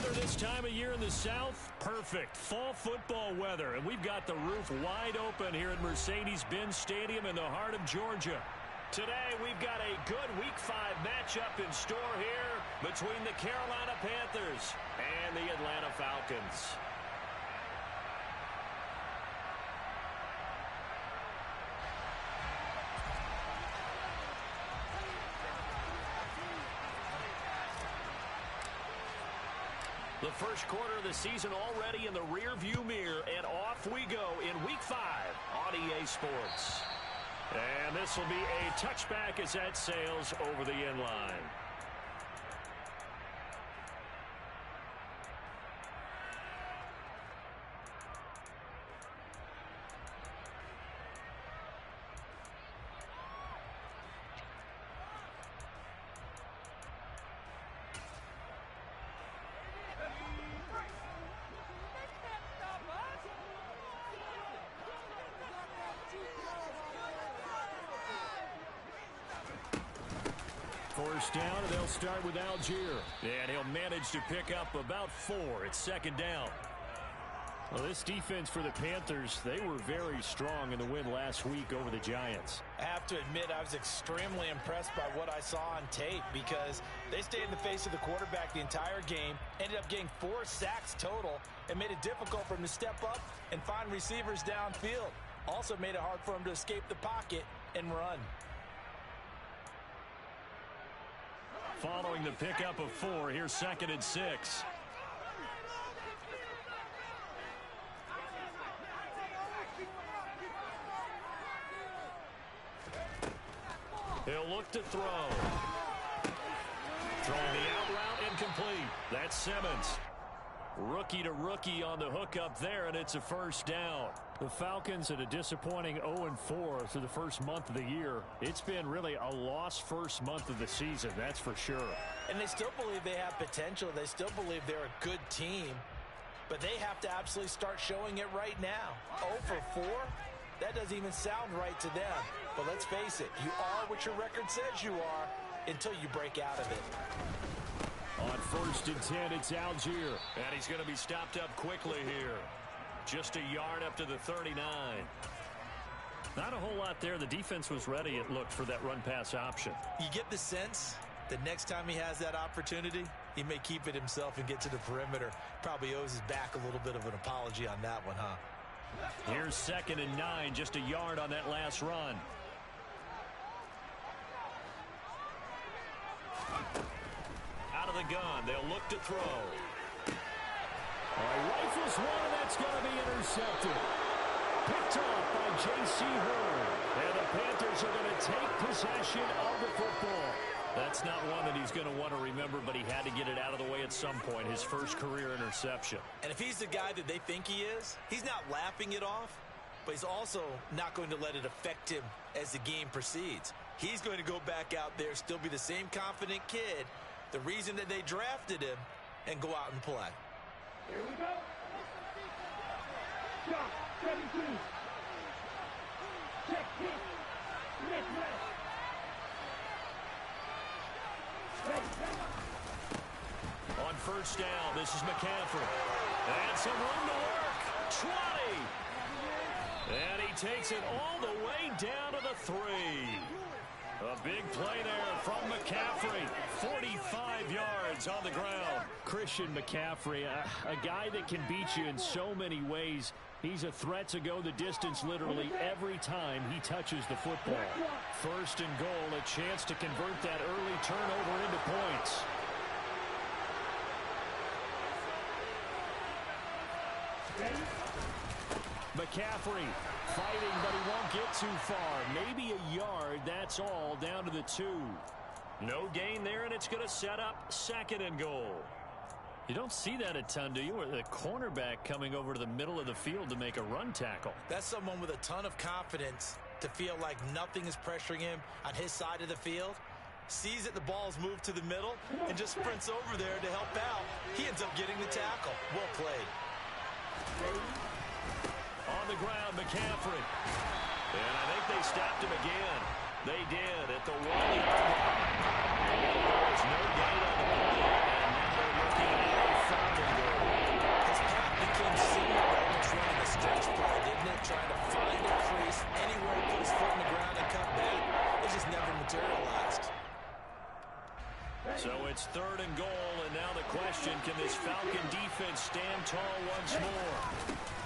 weather this time of year in the South? Perfect. Fall football weather. And we've got the roof wide open here at Mercedes-Benz Stadium in the heart of Georgia. Today, we've got a good Week 5 matchup in store here between the Carolina Panthers and the Atlanta Falcons. The first quarter of the season already in the rear-view mirror, and off we go in Week 5 on EA Sports. And this will be a touchback as that sails over the end line. First down, and they'll start with Algier. And he'll manage to pick up about 4. It's second down. Well, this defense for the Panthers, they were very strong in the win last week over the Giants. I have to admit, I was extremely impressed by what I saw on tape because they stayed in the face of the quarterback the entire game, ended up getting 4 sacks total, and made it difficult for him to step up and find receivers downfield. Also made it hard for him to escape the pocket and run. Following the pickup of 4, here's second and 6. He'll look to throw. Throwing the out route incomplete. That's Simmons. Rookie to rookie on the hook up there, and it's a first down. The Falcons at a disappointing 0-4 through the first month of the year. It's been really a lost first month of the season, that's for sure. And they still believe they have potential. They still believe they're a good team. But they have to absolutely start showing it right now. 0-4? That doesn't even sound right to them. But let's face it, you are what your record says you are until you break out of it. On first and 10, it's Algier. And he's going to be stopped up quickly here. Just a yard up to the 39. Not a whole lot there. The defense was ready, it looked, for that run-pass option. You get the sense that next time he has that opportunity, he may keep it himself and get to the perimeter. Probably owes his back a little bit of an apology on that one, huh? Here's second and 9, just a yard on that last run. Out of the gun, they'll look to throw. Rifles one, and that's going to be intercepted. Picked off by J.C. Horn. And the Panthers are going to take possession of the football. That's not one that he's going to want to remember, but he had to get it out of the way at some point, his first career interception. And if he's the guy that they think he is, he's not laughing it off, but he's also not going to let it affect him as the game proceeds. He's going to go back out there, still be the same confident kid, the reason that they drafted him, and go out and play. Here we go. Shot, 17. Check hit. Midwest. On first down, this is McCaffrey. And some room to work. 20. And he takes it all the way down to the 3. A big play there from McCaffrey. 45 yards on the ground. Christian McCaffrey, a guy that can beat you in so many ways. He's a threat to go the distance literally every time he touches the football. First and goal, a chance to convert that early turnover into points. McCaffrey fighting, but he won't get too far. Maybe a yard, that's all, down to the 2. No gain there, and it's going to set up second and goal. You don't see that a ton, do you? Or the cornerback coming over to the middle of the field to make a run tackle. That's someone with a ton of confidence to feel like nothing is pressuring him on his side of the field. Sees that the ball's moved to the middle and just sprints over there to help out. He ends up getting the tackle. Well played. On the ground, McCaffrey. And I think they stopped him again. They did at the 1. There's no gain on the play, and now they're looking at a 5. So it's 3rd and goal, and now the question, can this Falcon defense stand tall once more?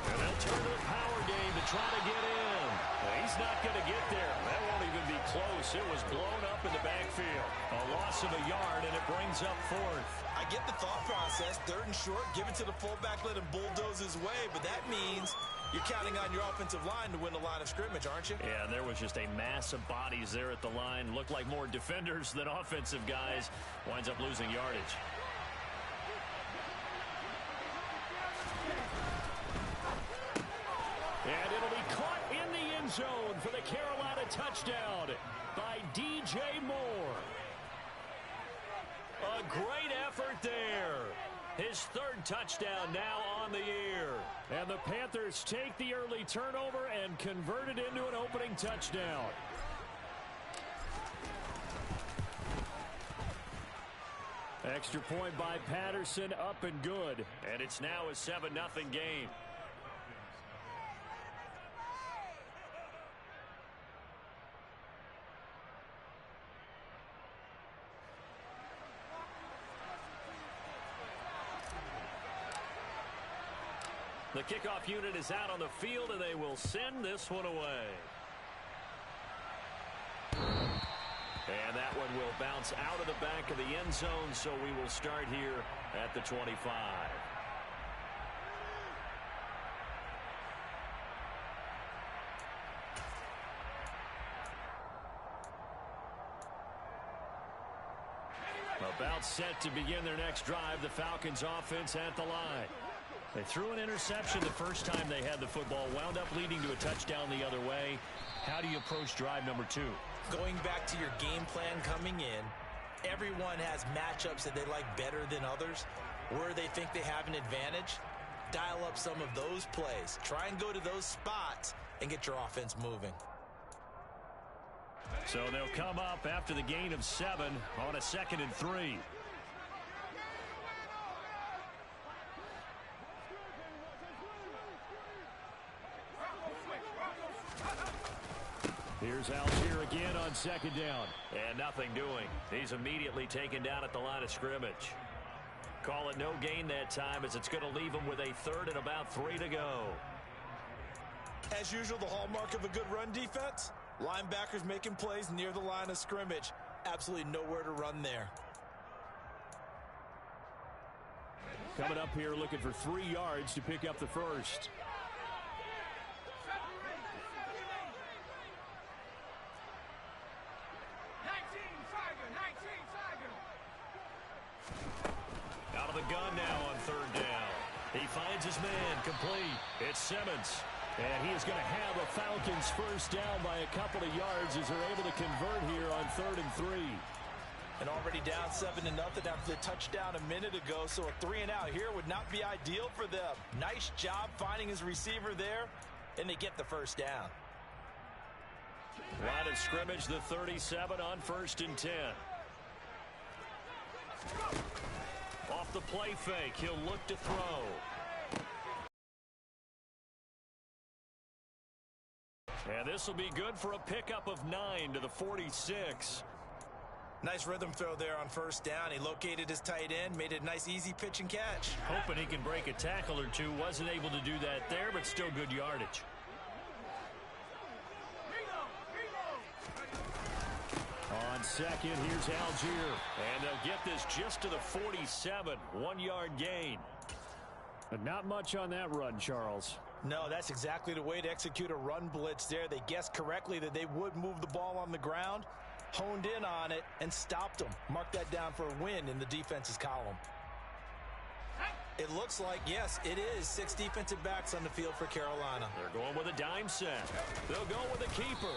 And they'll turn to the power game to try to get in. He's not going to get there. That won't even be close. It was blown up in the backfield. A loss of a yard, and it brings up 4th. I get the thought process. 3rd and short, give it to the fullback, let him bulldoze his way, but that means you're counting on your offensive line to win the line of scrimmage, aren't you? Yeah, and there was just a mass of bodies there at the line. Looked like more defenders than offensive guys. Winds up losing yardage. And it'll be caught in the end zone for the Carolina touchdown by DJ Moore. A great effort there. His 3rd touchdown now on the year. And the Panthers take the early turnover and convert it into an opening touchdown. Extra point by Patterson, up and good. And it's now a 7-0 game. The kickoff unit is out on the field, and they will send this one away. And that one will bounce out of the back of the end zone, so we will start here at the 25. About set to begin their next drive, the Falcons offense at the line. They threw an interception the first time they had the football, wound up leading to a touchdown the other way. How do you approach drive number 2? Going back to your game plan coming in, everyone has matchups that they like better than others. Where they think they have an advantage, dial up some of those plays. Try and go to those spots and get your offense moving. So they'll come up after the gain of 7 on a 2nd and 3. Here's Algier again on 2nd down. And nothing doing. He's immediately taken down at the line of scrimmage. Call it no gain that time, as it's going to leave him with a 3rd and about 3 to go. As usual, the hallmark of a good run defense, linebackers making plays near the line of scrimmage. Absolutely nowhere to run there. Coming up here looking for 3 yards to pick up the first. Out of the gun now on 3rd down. He finds his man complete. It's Simmons. And he is going to have a Falcons first down by a couple of yards as they're able to convert here on 3rd and 3. And already down 7-0 after the touchdown a minute ago, so a 3 and out here would not be ideal for them. Nice job finding his receiver there, and they get the first down. Line of scrimmage, the 37 on 1st and 10. Off the play fake, he'll look to throw. And this will be good for a pickup of 9 to the 46. Nice rhythm throw there on 1st down. He located his tight end, made it a nice easy pitch and catch. Hoping he can break a tackle or two. Wasn't able to do that there, but still good yardage. On 2nd, here's Algier. And they'll get this just to the 47. 1-yard gain. But not much on that run, Charles. No, that's exactly the way to execute a run blitz there. They guessed correctly that they would move the ball on the ground, honed in on it, and stopped them. Mark that down for a win in the defense's column. It looks like, yes, it is 6 defensive backs on the field for Carolina. They're going with a dime set. They'll go with a keeper.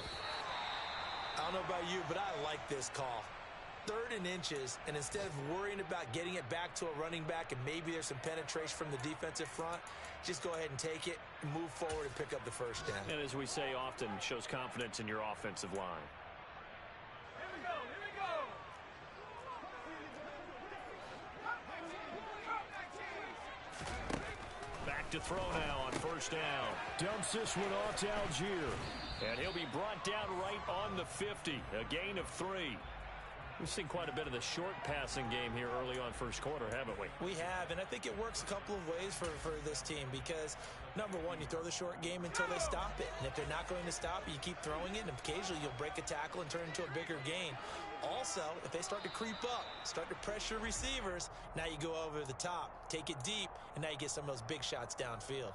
I don't know about you, but I like this call. 3rd and inches, and instead of worrying about getting it back to a running back and maybe there's some penetration from the defensive front, just go ahead and take it, move forward, and pick up the first down. And as we say often, shows confidence in your offensive line. Here we go, here we go. Back to throw now on 1st down. Dumps this one off to Algier. And he'll be brought down right on the 50. A gain of 3. We've seen quite a bit of the short passing game here early on first quarter, haven't we? We have, and I think it works a couple of ways for this team because, number one, you throw the short game until they stop it. And if they're not going to stop it, you keep throwing it, and occasionally you'll break a tackle and turn it into a bigger gain. Also, if they start to creep up, start to pressure receivers, now you go over the top, take it deep, and now you get some of those big shots downfield.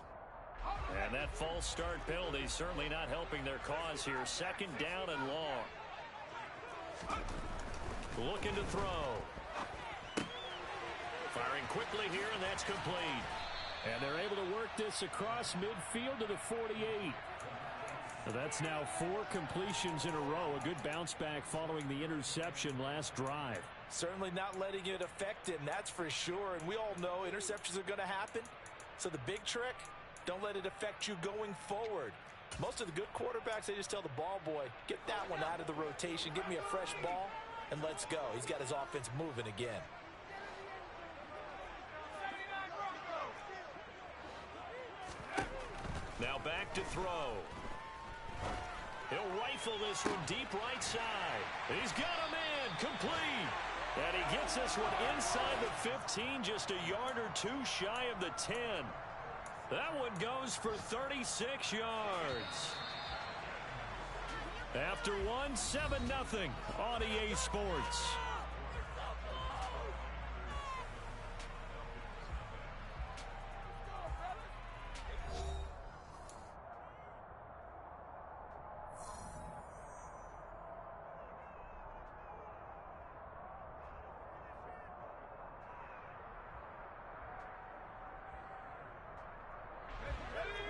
And that false start penalty certainly not helping their cause here. Second down and long. Looking to throw. Firing quickly here, and that's complete. And they're able to work this across midfield to the 48. So that's now 4 completions in a row. A good bounce back following the interception last drive. Certainly not letting it affect him, that's for sure. And we all know interceptions are going to happen. So the big trick, don't let it affect you going forward. Most of the good quarterbacks, they just tell the ball boy, get that one out of the rotation, give me a fresh ball, and let's go. He's got his offense moving again. Now back to throw. He'll rifle this from deep right side. He's got him in, complete. And he gets this one inside the 15, just a yard or two shy of the 10. That one goes for 36 yards. After one, 7-0 on EA Sports.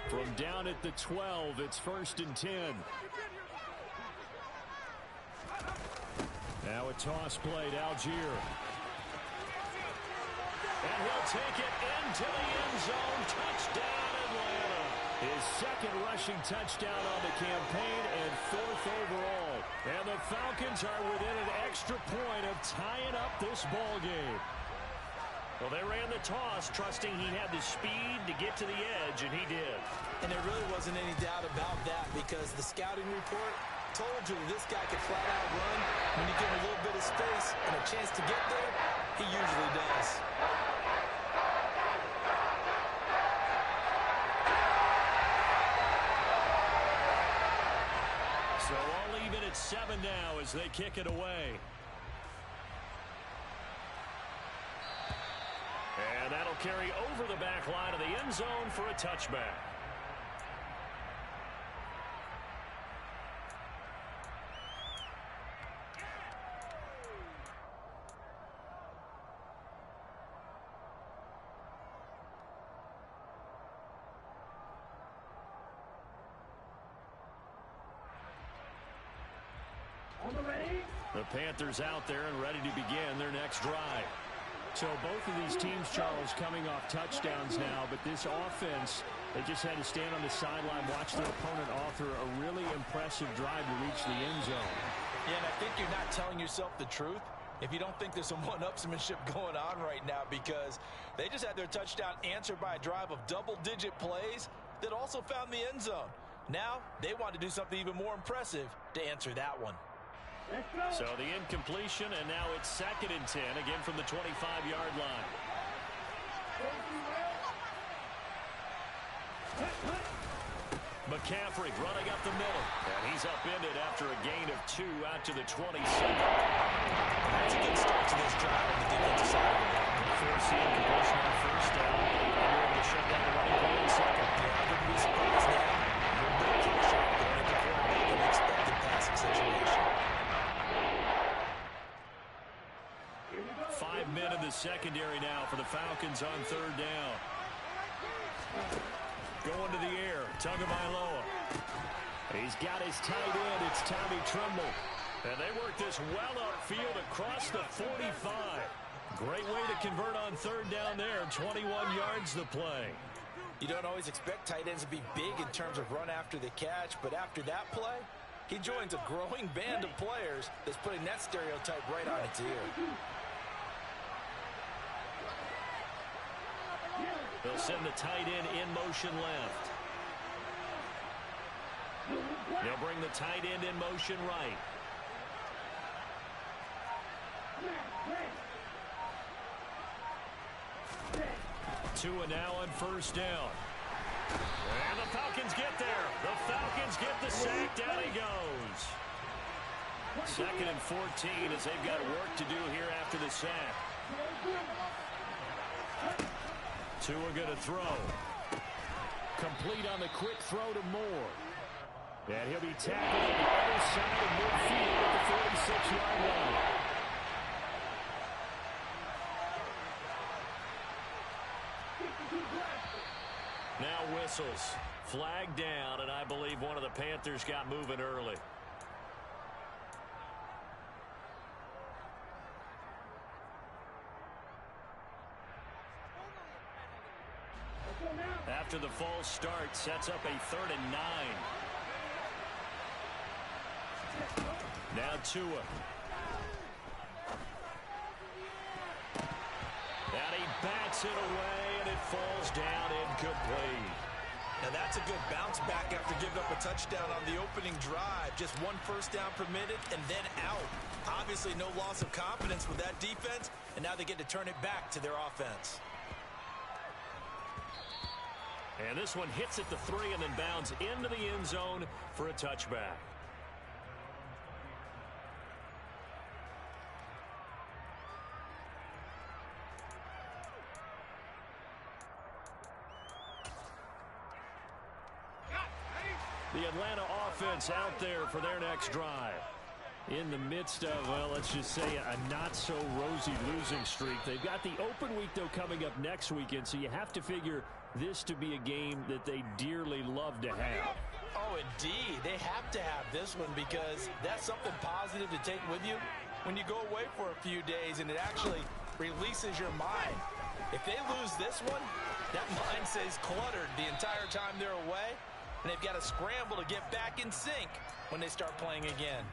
From down at the 12, it's 1st and 10. Now a toss play to Algier. And he'll take it into the end zone. Touchdown, Atlanta. His second rushing touchdown on the campaign and 4th overall. And the Falcons are within an extra point of tying up this ball game. Well, they ran the toss, trusting he had the speed to get to the edge, and he did. And there really wasn't any doubt about that because the scouting report told you this guy could flat out run. When you give him a little bit of space and a chance to get there, he usually does. So all even at 7 now as they kick it away. And that'll carry over the back line of the end zone for a touchback. The Panthers out there and ready to begin their next drive. So both of these teams, Charles, coming off touchdowns now, but this offense, they just had to stand on the sideline, watch their opponent author a really impressive drive to reach the end zone. Yeah, and I think you're not telling yourself the truth if you don't think there's some one-upsmanship going on right now because they just had their touchdown answered by a drive of double-digit plays that also found the end zone. Now they want to do something even more impressive to answer that one. So the incompletion, and now it's 2nd and 10, again from the 25-yard line. McCaffrey running up the middle, and he's upended after a gain of 2 out to the 27. That's a good start to this drive on the defensive side. Force the incompletion on 1st down, and you're able to shut down the running play in 2nd. I wouldn't be surprised now. You're not pressure going at the quarterback in an expected passing situation. 5 men in the secondary now for the Falcons on 3rd down. Going to the air, Tagovailoa. He's got his tight end, it's Tommy Tremble. And they work this well upfield across the 45. Great way to convert on 3rd down there, 21 yards the play. You don't always expect tight ends to be big in terms of run after the catch, but after that play, he joins a growing band of players that's putting that stereotype right on its ear. They'll send the tight end in motion left. They'll bring the tight end in motion right. Tua now on first down. And the Falcons get there. The Falcons get the sack. Down he goes. 2nd and 14 as they've got work to do here after the sack. Tua going to throw. Complete on the quick throw to Moore. And he'll be tackled on the other side of midfield at the 46-yard line. Now whistles. Flag down, and I believe one of the Panthers got moving early. After the false start, sets up a 3rd and 9. Now Tua. And he bats it away, and it falls down incomplete. Now that's a good bounce back after giving up a touchdown on the opening drive. Just 1 first down permitted and then out. Obviously no loss of confidence with that defense, and now they get to turn it back to their offense. And this one hits at the 3 and then bounds into the end zone for a touchback. The Atlanta offense out there for their next drive. In the midst of, well, let's just say a not-so-rosy losing streak. They've got the open week, though, coming up next weekend, so you have to figure this to be a game that they dearly love to have. Oh, indeed. They have to have this one because that's something positive to take with you when you go away for a few days, and it actually releases your mind. If they lose this one, that mind stays cluttered the entire time they're away, and they've got to scramble to get back in sync when they start playing again.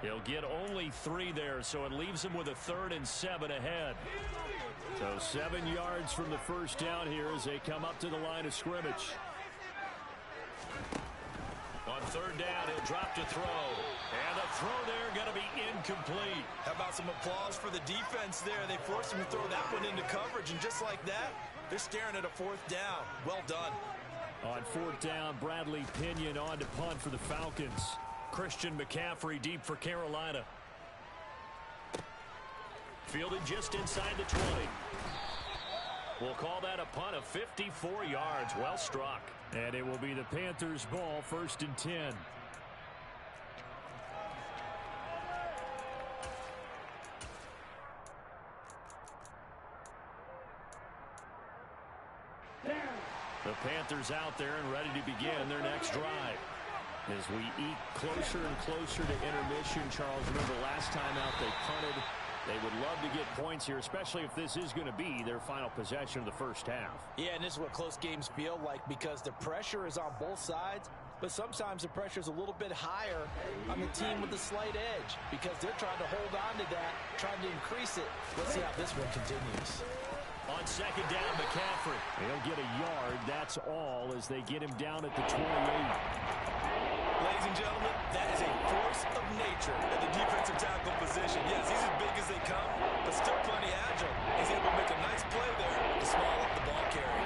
He'll get only 3 there, so it leaves him with a 3rd and 7 ahead. So 7 yards from the first down here as they come up to the line of scrimmage. On 3rd down, he'll drop to throw. And the throw there going to be incomplete. How about some applause for the defense there? They forced him to throw that one into coverage, and just like that, they're staring at a 4th down. Well done. On 4th down, Bradley Pinion on to punt for the Falcons. Christian McCaffrey deep for Carolina. Fielded just inside the 20. We'll call that a punt of 54 yards. Well struck. And it will be the Panthers' ball, 1st and 10. The Panthers out there and ready to begin their next drive. As we eke closer and closer to intermission, Charles, remember last time out they punted. They would love to get points here, especially if this is going to be their final possession of the first half. Yeah, and this is what close games feel like because the pressure is on both sides, but sometimes the pressure is a little bit higher on the team with the slight edge because they're trying to hold on to that, trying to increase it. Let's see how this one continues. On 2nd down, McCaffrey. They'll get a yard. That's all as they get him down at the 28. Ladies and gentlemen, that is a force of nature at the defensive tackle position. Yes, he's as big as they come, but still plenty agile. He's able to make a nice play there to small up the ball carrier.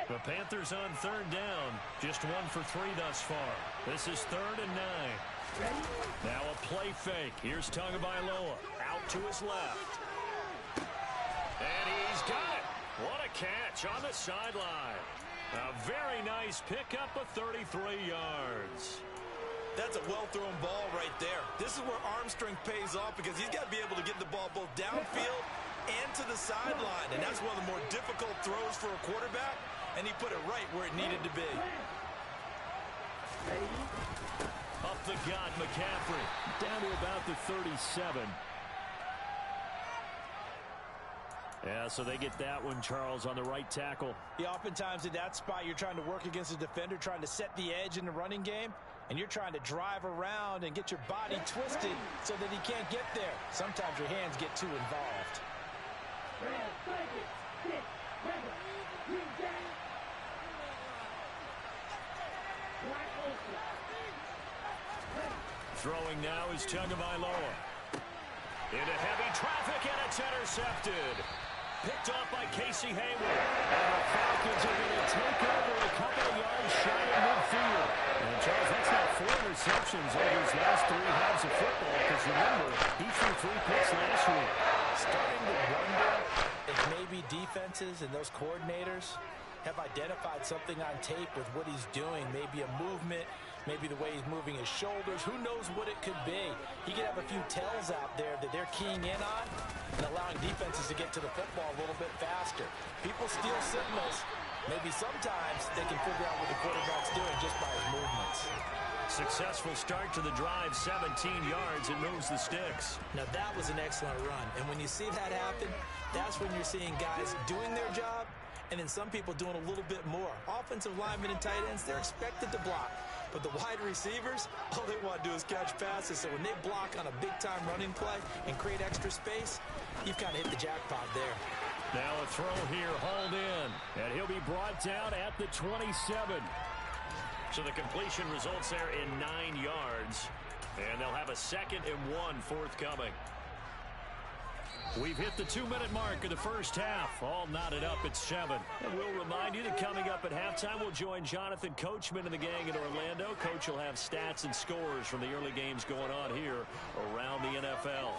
The Panthers on 3rd down. Just 1 for 3 thus far. This is 3rd and 9. Now a play fake. Here's Tagovailoa out to his left. And he's got it. What a catch on the sideline. A very nice pickup of 33 yards. That's a well-thrown ball right there. This is where arm strength pays off because he's got to be able to get the ball both downfield and to the sideline. And that's one of the more difficult throws for a quarterback. And he put it right where it needed to be. Up the gut, McCaffrey. Down to about the 37. Yeah, so they get that one, Charles, on the right tackle. Yeah, oftentimes in that spot, you're trying to work against a defender, trying to set the edge in the running game, and you're trying to drive around and get your body twisted so that he can't get there. Sometimes your hands get too involved. Throwing now is Tagovailoa. Into heavy traffic, and it's intercepted. Picked off by Casey Hayward. And the Falcons are going to take over a couple of yards shy of midfield. And Charles, that's now 4 interceptions over his last 3 halves of football. Because remember, he threw 3 picks last week. Starting to wonder if maybe defenses and those coordinators have identified something on tape with what he's doing. Maybe a movement, maybe the way he's moving his shoulders. Who knows what it could be? He could have a few tells out there that they're keying in on and allowing defenses to get to the football a little bit faster. People steal signals. Maybe sometimes they can figure out what the quarterback's doing just by his movements. Successful start to the drive, 17 yards, and moves the sticks. Now that was an excellent run. And when you see that happen, that's when you're seeing guys doing their job and then some people doing a little bit more. Offensive linemen and tight ends, they're expected to block. But the wide receivers, all they want to do is catch passes. So when they block on a big-time running play and create extra space, you've kind of hit the jackpot there. Now a throw here, hauled in. And he'll be brought down at the 27. So the completion results there in 9 yards. And they'll have a 2nd and 1 forthcoming. We've hit the 2-minute mark of the first half. All knotted up at 7. And we'll remind you that coming up at halftime, we'll join Jonathan Coachman and the gang in Orlando. Coach will have stats and scores from the early games going on here around the NFL.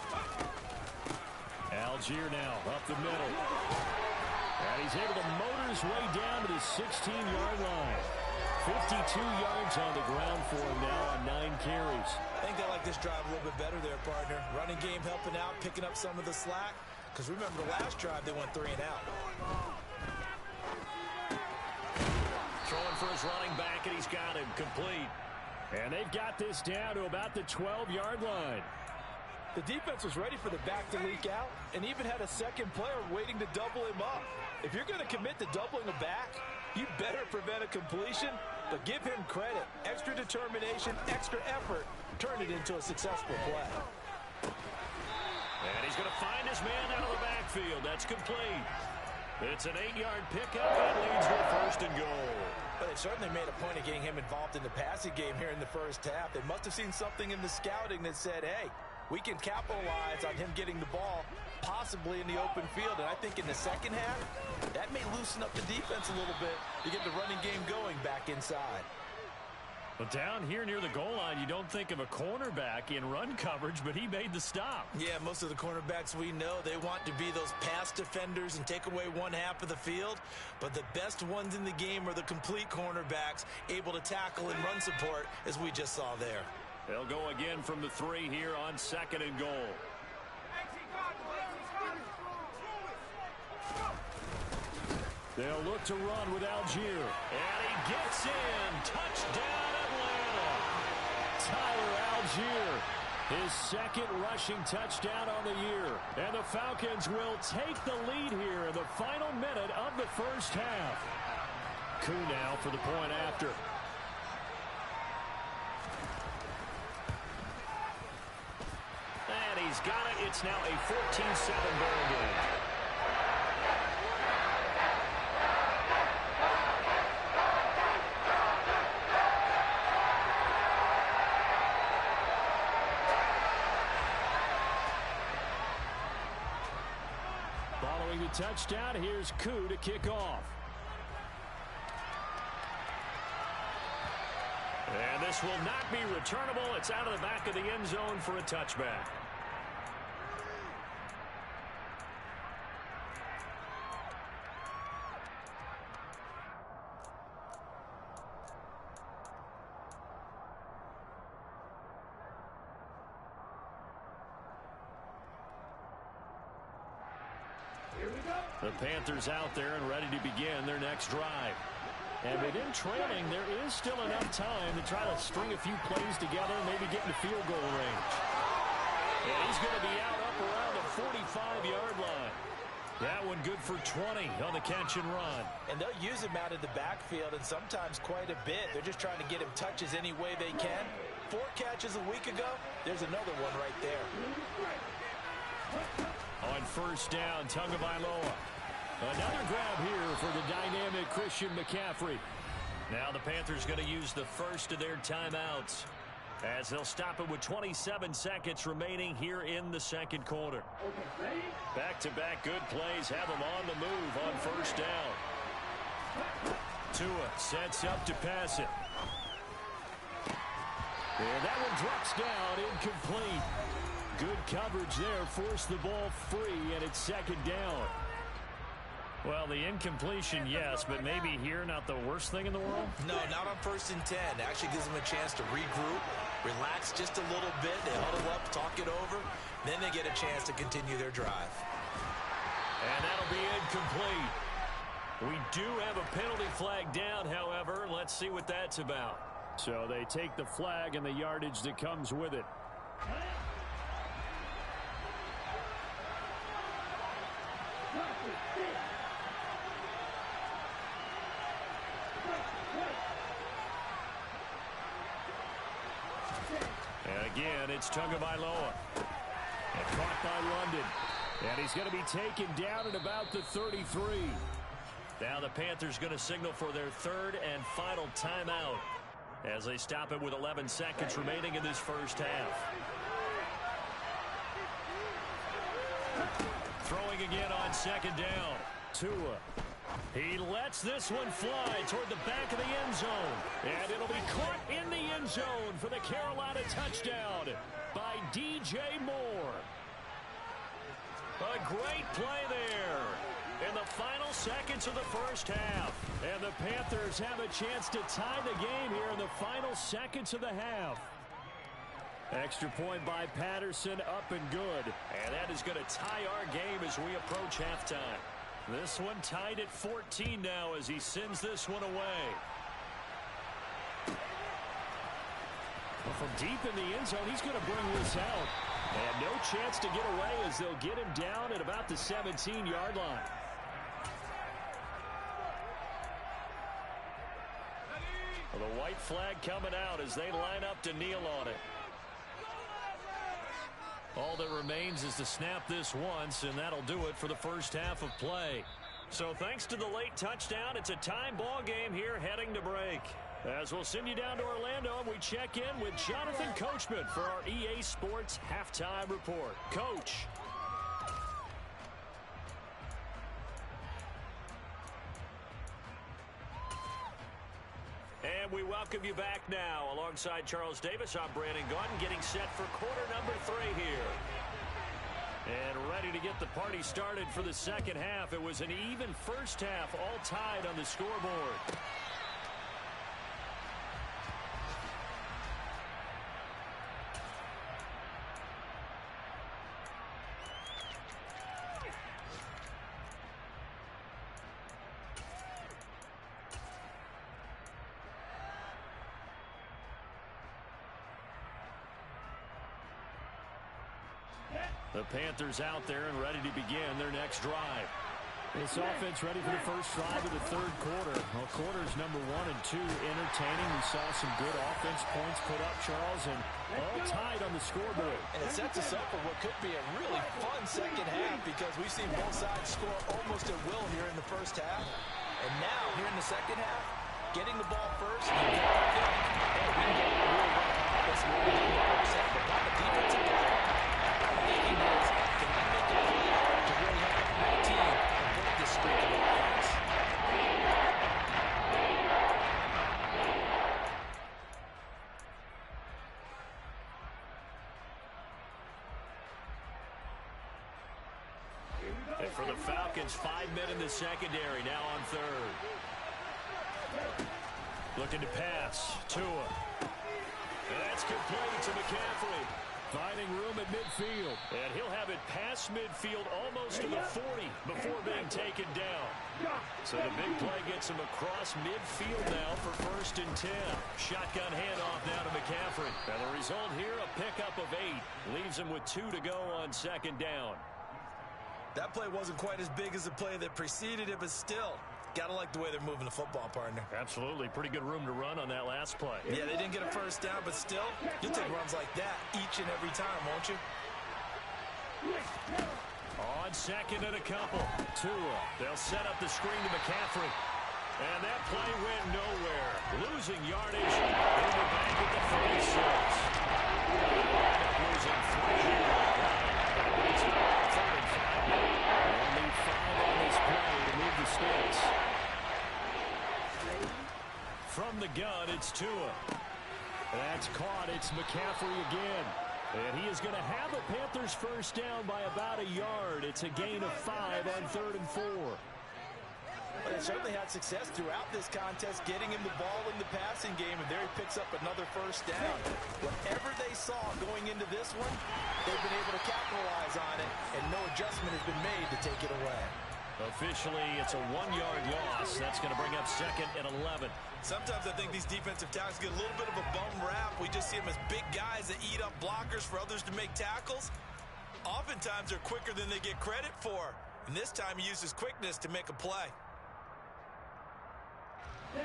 Algier now up the middle. And he's able to motor his way down to the 16-yard line. 52 yards on the ground for him now on 9 carries. I think they like this drive a little bit better there, partner. Running game helping out, picking up some of the slack. Because remember, the last drive, they went 3 and out. Throwing for his running back, and he's got him complete. And they've got this down to about the 12-yard line. The defense was ready for the back to leak out and even had a second player waiting to double him up. If you're going to commit to doubling a back, you better prevent a completion, but give him credit. Extra determination, extra effort, turn it into a successful play. And he's going to find his man out of the backfield. That's complete. It's an 8-yard pickup that leads to a 1st and goal. But they certainly made a point of getting him involved in the passing game here in the first half. They must have seen something in the scouting that said, hey, we can capitalize on him getting the ball possibly in the open field. And I think in the second half, that may loosen up the defense a little bit to get the running game going back inside. But down here near the goal line, you don't think of a cornerback in run coverage, but he made the stop. Yeah, most of the cornerbacks we know, they want to be those pass defenders and take away one half of the field. But the best ones in the game are the complete cornerbacks, able to tackle and run support, as we just saw there. They'll go again from the 3 here on 2nd and goal. They'll look to run with Algier. And he gets in. Touchdown, Atlanta. Tyler Algier, his 2nd rushing touchdown on the year. And the Falcons will take the lead here in the final minute of the first half. Koo now for the point after. And he's got it. It's now a 14-7 ball game. Following the touchdown, here's Koo to kick off. And this will not be returnable. It's out of the back of the end zone for a touchback. The Panthers out there and ready to begin their next drive. And with him trailing, there is still enough time to try to string a few plays together and maybe get in the field goal range. And he's going to be out up around the 45-yard line. That one good for 20 on the catch and run. And they'll use him out of the backfield, and sometimes quite a bit. They're just trying to get him touches any way they can. 4 catches a week ago. There's another one right there. On first down, Tagovailoa. Another grab here for the dynamic Christian McCaffrey. Now the Panthers going to use the first of their timeouts. as they'll stop it with 27 seconds remaining here in the second quarter. Back-to-back good plays have them on the move on first down. Tua sets up to pass it. And that one drops down, incomplete. Good coverage there, forced the ball free, and it's second down. Well, the incompletion, yes, but maybe here not the worst thing in the world? No, not on 1st and 10. Actually gives them a chance to regroup, relax just a little bit. They huddle up, talk it over. Then they get a chance to continue their drive. And that'll be incomplete. We do have a penalty flag down, however. Let's see what that's about. So they take the flag and the yardage that comes with it. And again, it's Tagovailoa. And caught by London. And he's going to be taken down at about the 33. Now the Panthers going to signal for their third and final timeout as they stop it with 11 seconds remaining in this first half. Throwing again on second down. Tua. He lets this one fly toward the back of the end zone. And it'll be caught in the end zone for the Carolina touchdown by DJ Moore. A great play there in the final seconds of the first half. And the Panthers have a chance to tie the game here in the final seconds of the half. Extra point by Patterson, up and good. And that is going to tie our game as we approach halftime. This one tied at 14 now as he sends this one away. Well, from deep in the end zone, he's going to bring this out. And no chance to get away as they'll get him down at about the 17-yard line. Well, the white flag coming out as they line up to kneel on it. All that remains is to snap this once, and that'll do it for the first half of play. So thanks to the late touchdown, it's a time ball game here heading to break. As we'll send you down to Orlando, and we check in with Jonathan Coachman for our EA Sports Halftime Report. Coach. And we welcome you back now. Alongside Charles Davis, I'm Brandon Gaudin, getting set for quarter number 3 here. And ready to get the party started for the second half. It was an even first half, all tied on the scoreboard. The Panthers out there and ready to begin their next drive. This offense ready for the first drive of the third quarter. Well, quarters number 1 and 2 entertaining. We saw some good offense points put up, Charles, and all tied on the scoreboard. And it sets us up for what could be a really fun second half because we've seen both sides score almost at will here in the first half. And now, here in the second half, getting the ball first. And we can get a real run of offense in the first half, but not the defensive play. Thinking is, can we make a play to really help my team and break this streak of offense? And for the Falcons, 5 men in the secondary, now on third. Looking to pass. Tua. And that's complete to McCaffrey. Finding room at midfield. And he'll have it past midfield almost to the 40 before being taken down. So the big play gets him across midfield now for 1st and 10. Shotgun handoff now to McCaffrey. And the result here, a pickup of 8. Leaves him with 2 to go on second down. That play wasn't quite as big as the play that preceded it, but still, got to like the way they're moving the football, partner. Absolutely. Pretty good room to run on that last play. Yeah, they didn't get a first down, but still, you'll take runs like that each and every time, won't you? On second and a couple. Tua. They'll set up the screen to McCaffrey. And that play went nowhere. Losing yardage. They they're back at the 46. Losing 3 here. And it brings it up 3rd and 5 now. They'll need 5 on this play to move the sticks. From the gun, it's Tua. That's caught. It's McCaffrey again. And he is going to have the Panthers first down by about a yard. It's a gain of 5 on 3rd and 4. But they certainly had success throughout this contest, getting him the ball in the passing game, and there he picks up another first down. Whatever they saw going into this one, they've been able to capitalize on it, and no adjustment has been made to take it away. Officially, it's a 1-yard loss. That's going to bring up 2nd and 11. Sometimes I think these defensive tackles get a little bit of a bum rap. We just see them as big guys that eat up blockers for others to make tackles. Oftentimes, they're quicker than they get credit for. And this time, he uses quickness to make a play.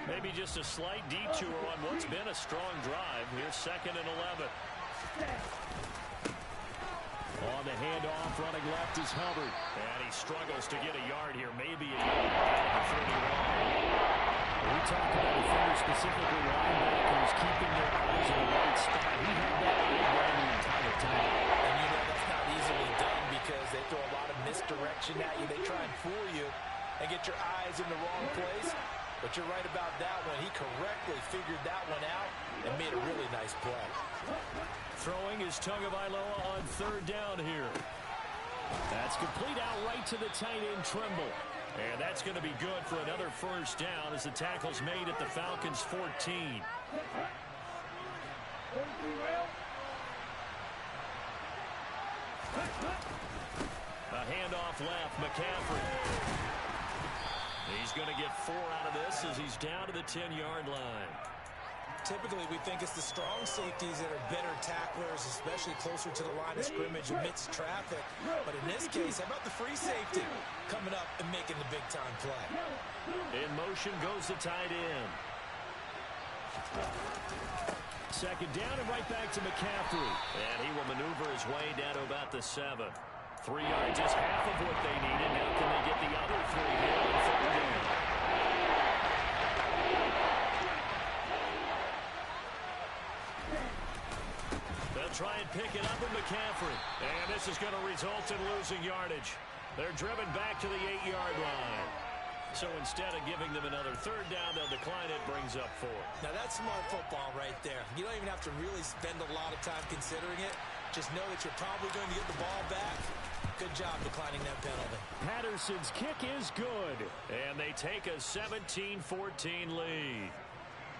Maybe just a slight detour on what's been a strong drive. Here's 2nd and 11. On the handoff, running left is Hubbard. And he struggles to get a yard here. Maybe a yard at the 31. We talk about defenders, specifically linebackers, keeping their eyes in the right spot. He had that eye the entire time. And you know that's not easily done because they throw a lot of misdirection at you. They try and fool you and get your eyes in the wrong place. But you're right about that one. He correctly figured that one out and made a really nice play. Throwing is Tagovailoa on 3rd down here. That's complete out right to the tight end, Trimble. And that's going to be good for another first down as the tackle's made at the Falcons' 14. A handoff left, McCaffrey. He's going to get 4 out of this as he's down to the 10-yard line. Typically, we think it's the strong safeties that are better tacklers, especially closer to the line of scrimmage amidst traffic. But in this case, how about the free safety coming up and making the big-time play? In motion goes the tight end. 2nd down and right back to McCaffrey. And he will maneuver his way down to about the 7. 3 yards is half of what they needed. Now can they get the other 3 here on 3rd down? They'll try and pick it up with McCaffrey. And this is going to result in losing yardage. They're driven back to the 8-yard line. So instead of giving them another 3rd down, they'll decline it, brings up 4. Now that's smart football right there. You don't even have to really spend a lot of time considering it. Just know that you're probably going to get the ball back. Good job declining that penalty. Patterson's kick is good. And they take a 17-14 lead.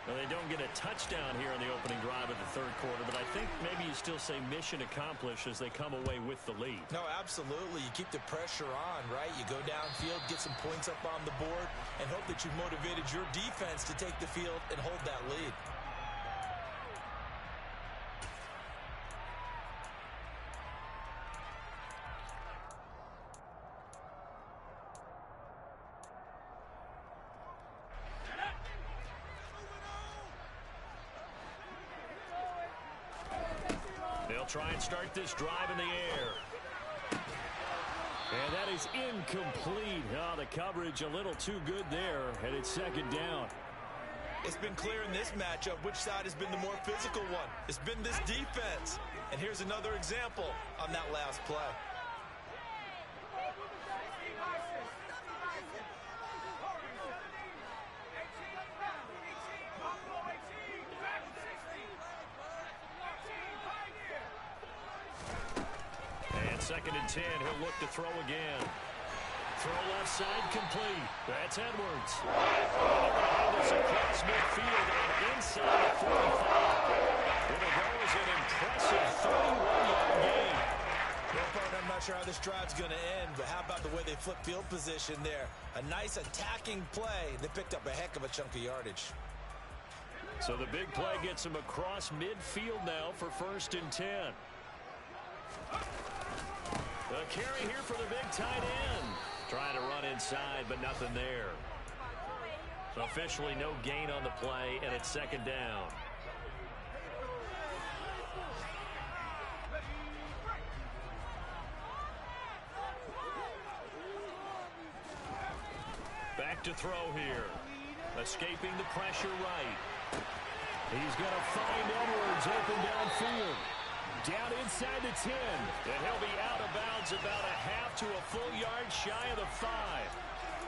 Now, they don't get a touchdown here on the opening drive of the 3rd quarter, but I think maybe you still say mission accomplished as they come away with the lead. No, absolutely. You keep the pressure on, right? You go downfield, get some points up on the board, and hope that you've motivated your defense to take the field and hold that lead. They'll try and start this drive in the air. And that is incomplete. Oh, the coverage a little too good there, and it's 2nd down. It's been clear in this matchup which side has been the more physical one. It's been this defense. And here's another example on that last play. And 2nd and 10, he'll look to throw again. Throw left side complete. That's Edwards. This across midfield and inside the 45. It'll go as an impressive 31-yard gain. I'm not sure how this drive's going to end, but how about the way they flip field position there? A nice attacking play. They picked up a heck of a chunk of yardage. So the big play gets him across midfield now for 1st and 10. The carry here for the big tight end. Trying to run inside, but nothing there. So officially no gain on the play, and it's 2nd down. Back to throw here. Escaping the pressure right. He's going to find Edwards open downfield. Down inside the 10. And he'll be out of bounds about a half to a full yard shy of the 5.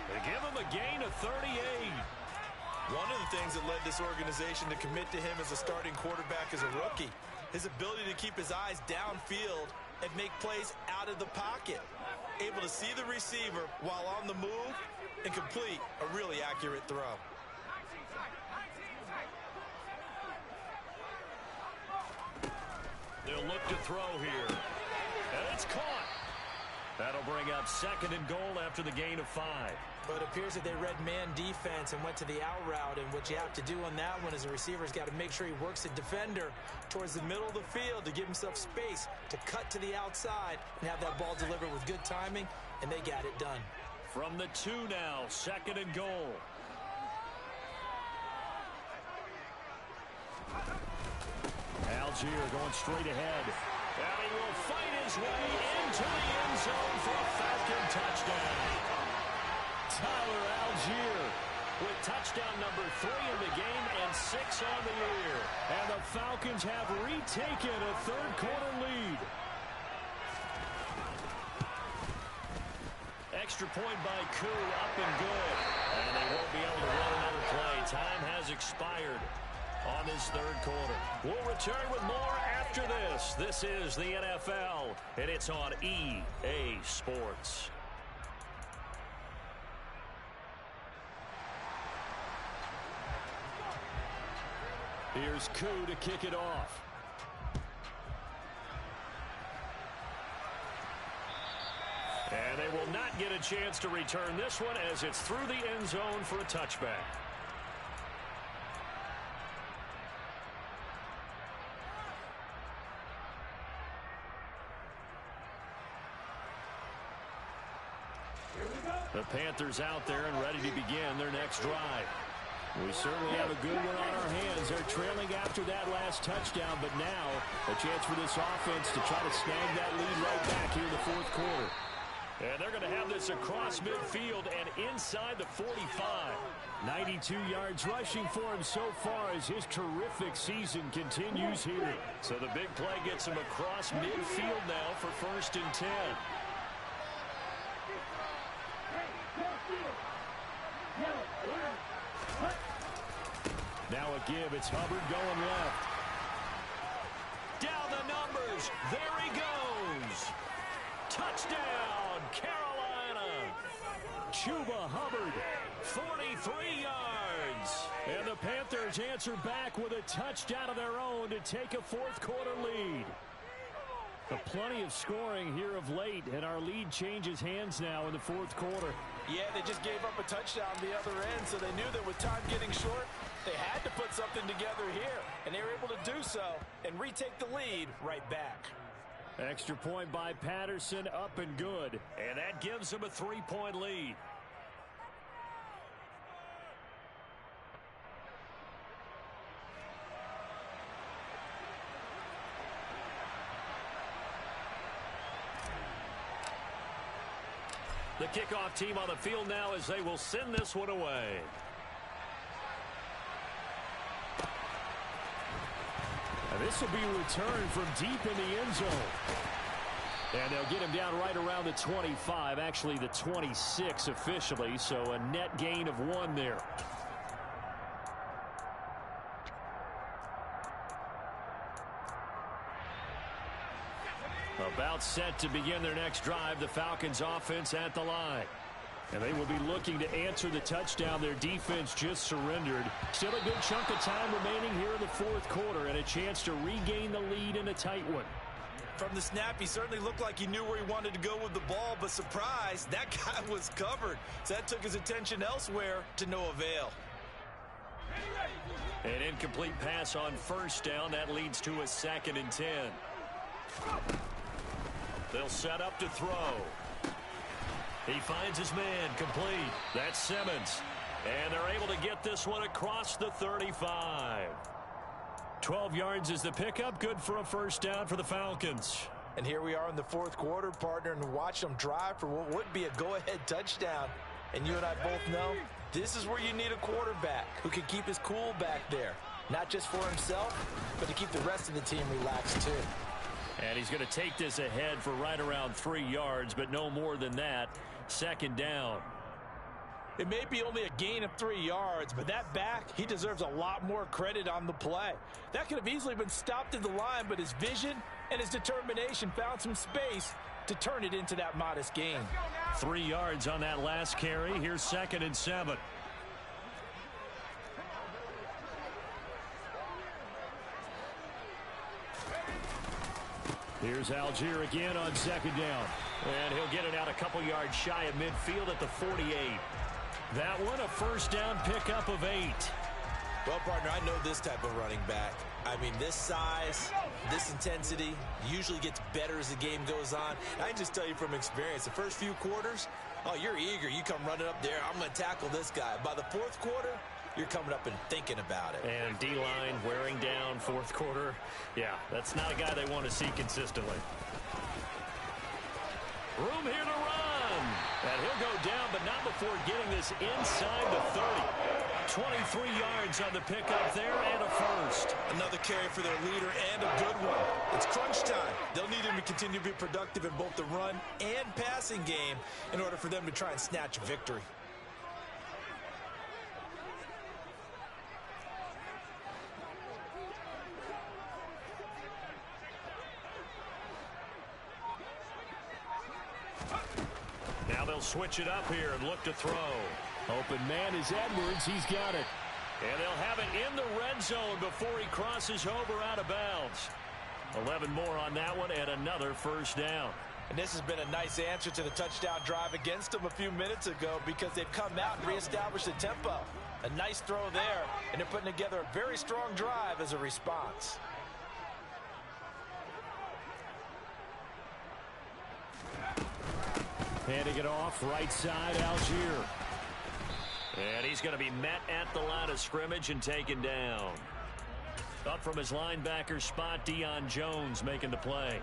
They give him a gain of 38. One of the things that led this organization to commit to him as a starting quarterback as a rookie, his ability to keep his eyes downfield and make plays out of the pocket. Able to see the receiver while on the move and complete a really accurate throw. They'll look to throw here. And it's caught. That'll bring up 2nd and goal after the gain of 5. But it appears that they read man defense and went to the out route, and what you have to do on that one is the receiver's got to make sure he works the defender towards the middle of the field to give himself space to cut to the outside and have that ball delivered with good timing, and they got it done. From the 2 now, 2nd and goal. Algier going straight ahead. And he will fight his way into the end zone for a Falcon touchdown. Tyler Algier with touchdown number 3 in the game and 6 on the year. And the Falcons have retaken a third-quarter lead. Extra point by Koo, up and good. And they won't be able to run another play. Time has expired on this third quarter. We'll return with more after this. This is the NFL, and it's on EA Sports. Here's Koo to kick it off. And they will not get a chance to return this one as it's through the end zone for a touchback. The Panthers out there and ready to begin their next drive. We certainly have a good one on our hands. They're trailing after that last touchdown, but now a chance for this offense to try to snag that lead right back here in the fourth quarter. And they're going to have this across midfield and inside the 45. 92 yards rushing for him so far as his terrific season continues here. So the big play gets him across midfield now for 1st and 10. Now a give. It's Hubbard going left. Down the numbers. There he goes. Touchdown, Carolina. Chuba Hubbard, 43 yards. And the Panthers answer back with a touchdown of their own to take a fourth-quarter lead. Plenty of scoring here of late, and our lead changes hands now in the fourth quarter. Yeah, they just gave up a touchdown the other end, so they knew that with time getting short, they had to put something together here, and they were able to do so and retake the lead right back. Extra point by Patterson, up and good. And that gives them a 3-point lead. The kickoff team on the field now as they will send this one away. And this will be returned from deep in the end zone. And they'll get him down right around the 25, actually the 26 officially, so a net gain of 1 there. About set to begin their next drive, the Falcons offense at the line. And they will be looking to answer the touchdown their defense just surrendered. Still a good chunk of time remaining here in the fourth quarter and a chance to regain the lead in a tight one. From the snap, he certainly looked like he knew where he wanted to go with the ball, but surprise, that guy was covered. So that took his attention elsewhere to no avail. An incomplete pass on first down. That leads to a 2nd and 10. They'll set up to throw. He finds his man complete. That's Simmons. And they're able to get this one across the 35. 12 yards is the pickup. Good for a first down for the Falcons. And here we are in the fourth quarter, partner, and watch them drive for what would be a go-ahead touchdown. And you and I both know this is where you need a quarterback who can keep his cool back there. not just for himself, but to keep the rest of the team relaxed too. And he's going to take this ahead for right around 3 yards, but no more than that. Second down. It may be only a gain of 3 yards, but that back, he deserves a lot more credit on the play. That could have easily been stopped at the line, but his vision and his determination found some space to turn it into that modest gain. 3 yards on that last carry. Here's 2nd and 7. Here's Algier again on 2nd down. And he'll get it out a couple yards shy of midfield at the 48. That one a first down pickup of 8. Well, partner, I know this type of running back. I mean, this size, this intensity usually gets better as the game goes on. I can just tell you from experience, the first few quarters, oh, you're eager. You come running up there, I'm going to tackle this guy. By the 4th quarter, you're coming up and thinking about it. And D-line wearing down 4th quarter. Yeah, that's not a guy they want to see consistently. Room here to run. And he'll go down, but not before getting this inside the 30. 23 yards on the pickup there and a first. Another carry for their leader and a good one. It's crunch time. They'll need him to continue to be productive in both the run and passing game in order for them to try and snatch a victory. Now they'll switch it up here and look to throw. Open man is Edwards. He's got it. And they'll have it in the red zone before he crosses over out of bounds. 11 more on that one and another first down. And this has been a nice answer to the touchdown drive against them a few minutes ago because they've come out and reestablished the tempo. A nice throw there, and they're putting together a very strong drive as a response. Handing it off, right side, Algier. And he's going to be met at the line of scrimmage and taken down. Up from his linebacker spot, Deion Jones making the play.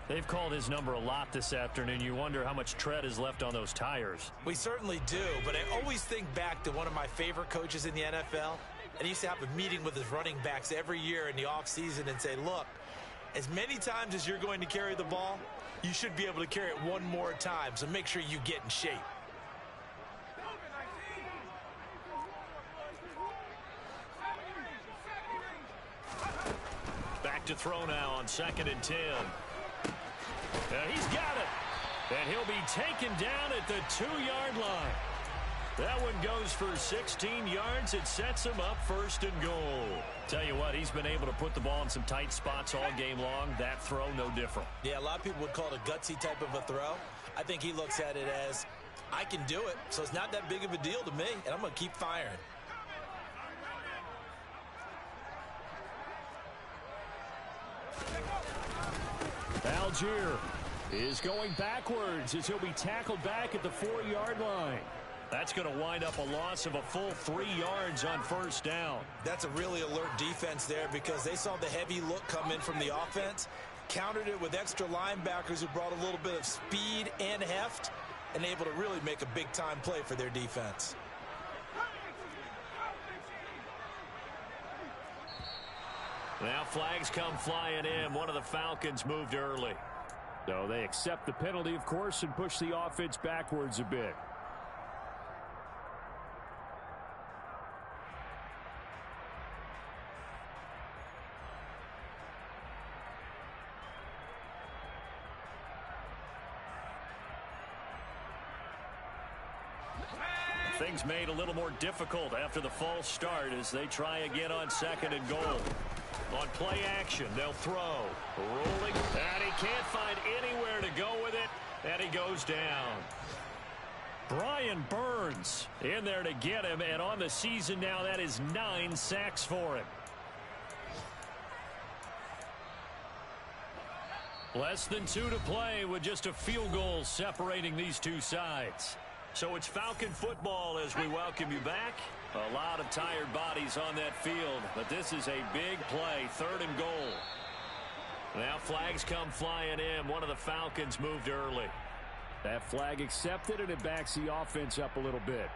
They've called his number a lot this afternoon. You wonder how much tread is left on those tires. We certainly do, but I always think back to one of my favorite coaches in the NFL. And he used to have a meeting with his running backs every year in the offseason and say, look, as many times as you're going to carry the ball, you should be able to carry it one more time, so make sure you get in shape. Back to throw now on 2nd and 10. He's got it. And he'll be taken down at the 2-yard line. That one goes for 16 yards. It sets him up 1st and goal. Tell you what, he's been able to put the ball in some tight spots all game long. That throw, no different. Yeah, a lot of people would call it a gutsy type of a throw. I think he looks at it as, I can do it, so it's not that big of a deal to me, and I'm going to keep firing. Algier is going backwards as he'll be tackled back at the 4-yard line. That's going to wind up a loss of a full 3 yards on 1st down. That's a really alert defense there because they saw the heavy look come in from the offense, countered it with extra linebackers who brought a little bit of speed and heft, and able to really make a big-time play for their defense. Now flags come flying in. One of the Falcons moved early. So they accept the penalty, of course, and push the offense backwards a bit. Things made a little more difficult after the false start as they try again on 2nd and goal. On play action, they'll throw. Rolling, and he can't find anywhere to go with it, and he goes down. Brian Burns in there to get him, and on the season now, that is 9 sacks for him. Less than 2 to play with just a field goal separating these two sides. So it's Falcon football as we welcome you back. A lot of tired bodies on that field, but this is a big play, 3rd and goal. Now flags come flying in. One of the Falcons moved early. That flag accepted, and it backs the offense up a little bit.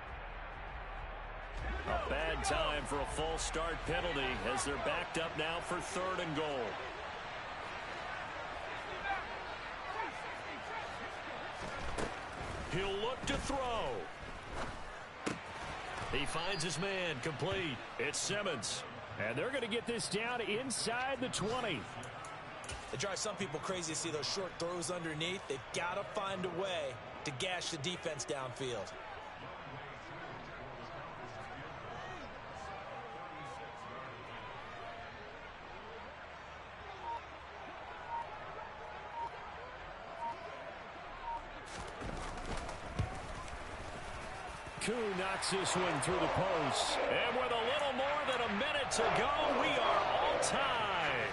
A bad time for a false start penalty as they're backed up now for 3rd and goal. He'll look to throw. He finds his man, complete. It's Simmons. And they're going to get this down inside the 20. It drives some people crazy to see those short throws underneath. They've got to find a way to gash the defense downfield. Koo knocks this one through the post. And with a little more than a minute to go, we are all tied.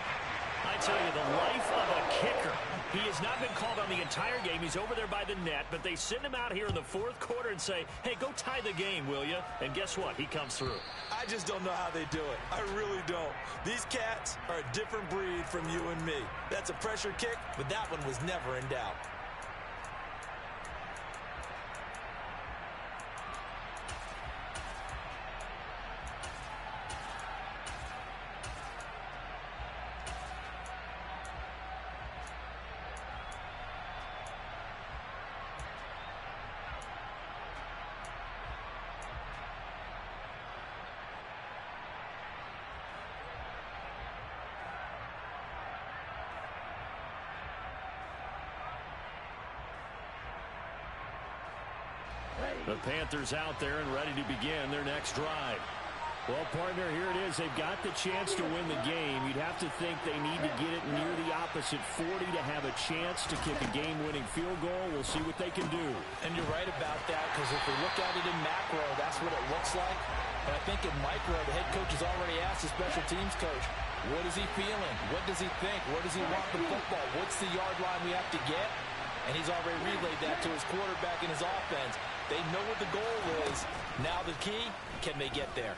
I tell you, the life of a kicker. He has not been called on the entire game. He's over there by the net, but they send him out here in the 4th quarter and say, hey, go tie the game, will you? And guess what? He comes through. I just don't know how they do it. I really don't. These cats are a different breed from you and me. That's a pressure kick, but that one was never in doubt. The Panthers out there and ready to begin their next drive. Well, partner, here it is. They've got the chance to win the game. You'd have to think they need to get it near the opposite 40 to have a chance to kick a game-winning field goal. We'll see what they can do. And you're right about that, because if we look at it in macro, that's what it looks like. But I think in micro, the head coach has already asked the special teams coach, what is he feeling? What does he think? Where does he want the football? What's the yard line we have to get? And he's already relayed that to his quarterback and his offense. They know what the goal is. Now the key, can they get there?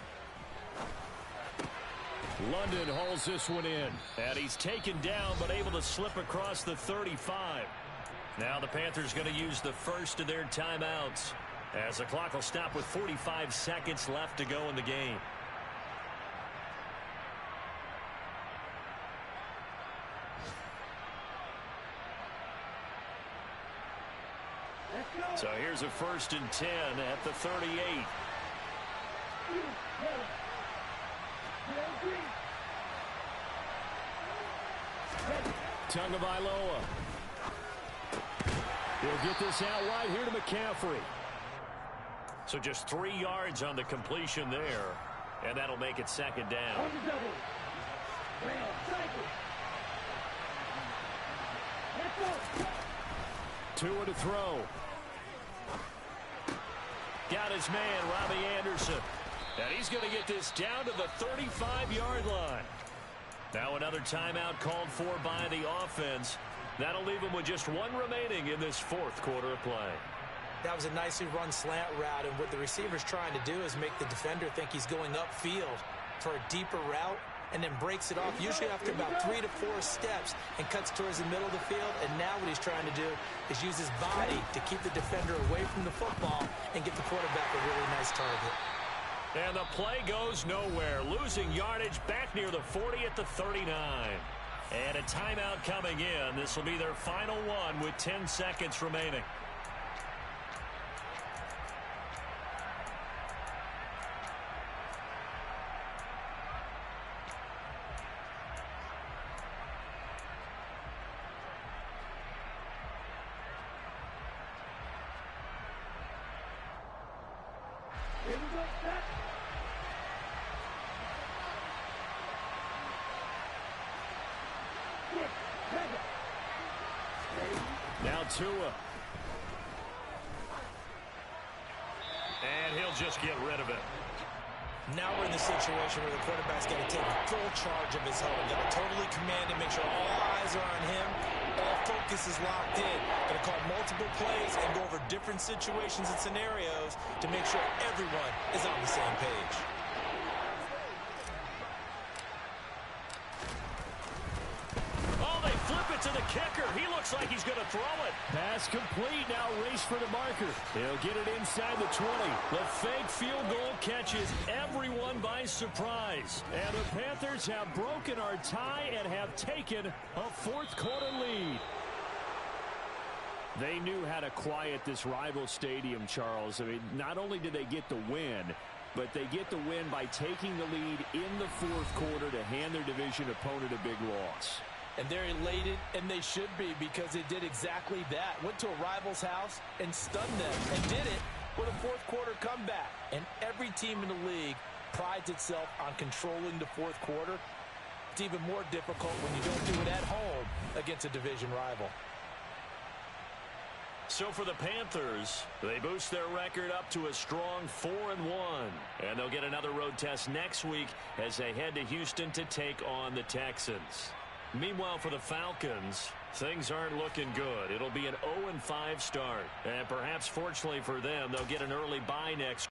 London hauls this one in. And he's taken down but able to slip across the 35. Now the Panthers going to use the first of their timeouts as the clock will stop with 45 seconds left to go in the game. So here's a 1st and 10 at the 38. Tagovailoa. He'll get this out wide here to McCaffrey. So just 3 yards on the completion there. And that'll make it 2nd down. Tua to throw. Got his man, Robbie Anderson. And he's going to get this down to the 35-yard line. Now another timeout called for by the offense. That'll leave him with just 1 remaining in this 4th quarter of play. That was a nicely run slant route, and what the receiver's trying to do is make the defender think he's going upfield for a deeper route, and then breaks it off, usually after about 3 to 4 steps, and cuts towards the middle of the field. And now what he's trying to do is use his body to keep the defender away from the football and get the quarterback a really nice target. And the play goes nowhere. Losing yardage back near the 40 at the 39. And a timeout coming in. This will be their final one with 10 seconds remaining. Now Tua. And he'll just get rid of it. Now we're in the situation where the quarterback's got to take full charge of his home. Got to totally command and make sure all eyes are on him. All focus is locked in. Got to call multiple plays and go over different situations and scenarios to make sure everyone is on the same page. Oh, they flip it to the kicker. He looks like he's going to throw it. Pass complete. Now race for the marker. He'll get it inside the 20. The fake field goal catches everyone by surprise. And the Panthers have broken our tie and have taken a fourth-quarter lead. They knew how to quiet this rival stadium, Charles. I mean, not only did they get the win, but they get the win by taking the lead in the fourth quarter to hand their division opponent a big loss. And they're elated, and they should be, because they did exactly that. Went to a rival's house and stunned them, and did it with a fourth-quarter comeback. And every team in the league prides itself on controlling the fourth quarter. It's even more difficult when you don't do it at home against a division rival. So for the Panthers, they boost their record up to a strong 4-1. And they'll get another road test next week as they head to Houston to take on the Texans. Meanwhile, for the Falcons, things aren't looking good. It'll be an 0-5 start. And perhaps fortunately for them, they'll get an early bye next